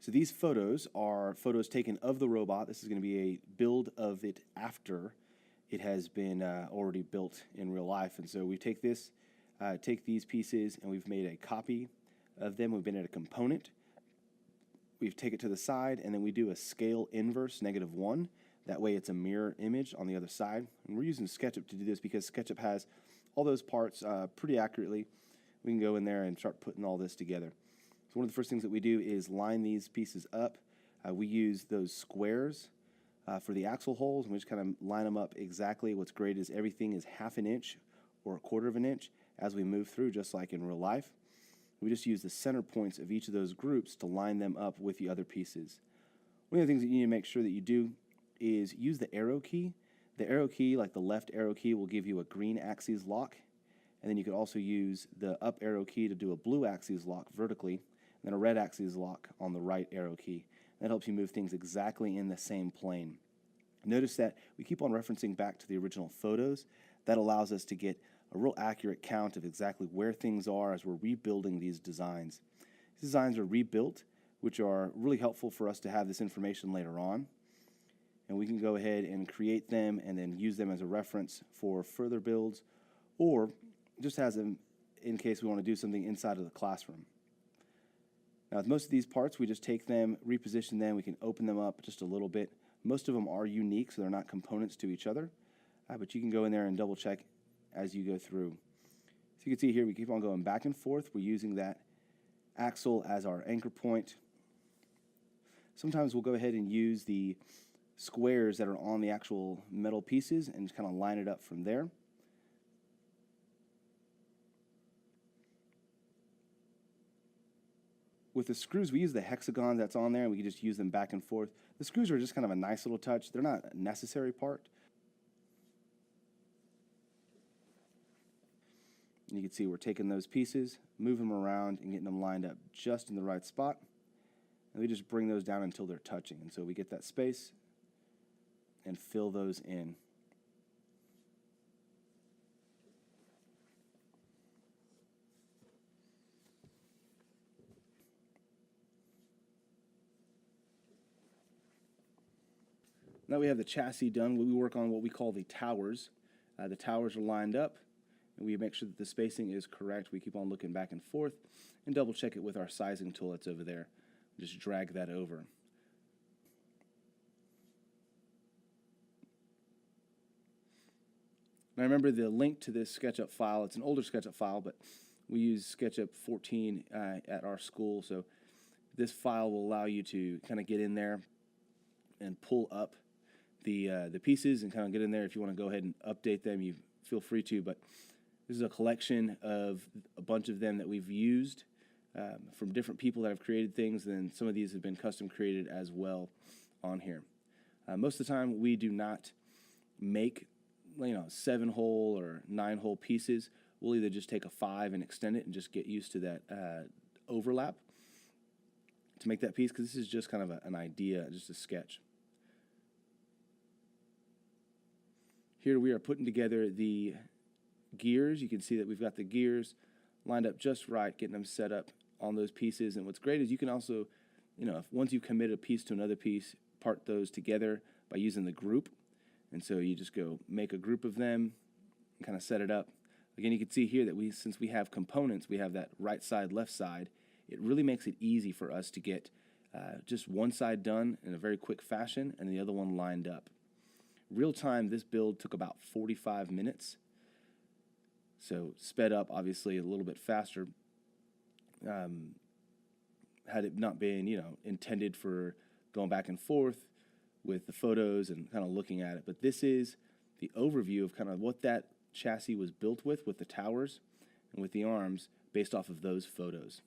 So these photos are photos taken of the robot. This is going to be a build of it after it has been already built in real life. And so we take these pieces, and we've made a copy of them. We've made it a component. We take it to the side, and then we do a scale inverse -1. That way it's a mirror image on the other side. And we're using SketchUp to do this because SketchUp has all those parts pretty accurately. We can go in there and start putting all this together. So one of the first things that we do is line these pieces up. We use those squares for the axle holes, and we just kind of line them up exactly. What's great is everything is 1/2 inch or 1/4 inch as we move through, just like in real life. We just use the center points of each of those groups to line them up with the other pieces. One of the things that you need to make sure that you do is use the arrow key. The arrow key, like the left arrow key, will give you a green axis lock, and then you could also use the up arrow key to do a blue axis lock vertically, and then a red axis lock on the right arrow key. That helps you move things exactly in the same plane. Notice that we keep on referencing back to the original photos. That allows us to get a real accurate count of exactly where things are as we're rebuilding these designs. These designs are rebuilt, which are really helpful for us to have this information later on. And we can go ahead and create them and then use them as a reference for further builds, or just as them in case we want to do something inside of the classroom. Now, with most of these parts, we just take them, reposition them. We can open them up just a little bit. Most of them are unique, so they're not components to each other, but you can go in there and double check as you go through. So you can see here, we keep on going back and forth. We're using that axle as our anchor point. Sometimes we'll go ahead and use the squares that are on the actual metal pieces and just kind of line it up from there. With the screws, we use the hexagon that's on there, and we can just use them back and forth. The screws are just kind of a nice little touch. They're not a necessary part. And you can see we're taking those pieces, moving them around, and getting them lined up just in the right spot. And we just bring those down until they're touching. And so we get that space and fill those in. Now we have the chassis done. We work on what we call the towers. The towers are lined up, and we make sure that the spacing is correct. We keep on looking back and forth and double check it with our sizing tool that's over there. Just drag that over. Now remember the link to this SketchUp file. It's an older SketchUp file, but we use SketchUp 14 at our school. So this file will allow you to kind of get in there and pull up the pieces and kind of get in there. If you want to go ahead and update them, you feel free to. But this is a collection of a bunch of them that we've used from different people that have created things, and some of these have been custom created as well on here. Most of the time, we do not make 7-hole or 9-hole pieces. We'll either just take a 5 and extend it and just get used to that overlap to make that piece, because this is just kind of an idea, just a sketch. Here we are putting together the gears. You can see that we've got the gears lined up just right, getting them set up on those pieces. And what's great is you can also, once you commit a piece to another piece, part those together by using the group. And so you just go make a group of them and kind of set it up. Again, you can see here that since we have components, we have that right side, left side. It really makes it easy for us to get just one side done in a very quick fashion and the other one lined up. Real time, this build took about 45 minutes. So sped up, obviously, a little bit faster. Had it not been, intended for going back and forth with the photos and kind of looking at it. But this is the overview of kind of what that chassis was built with the towers and with the arms based off of those photos.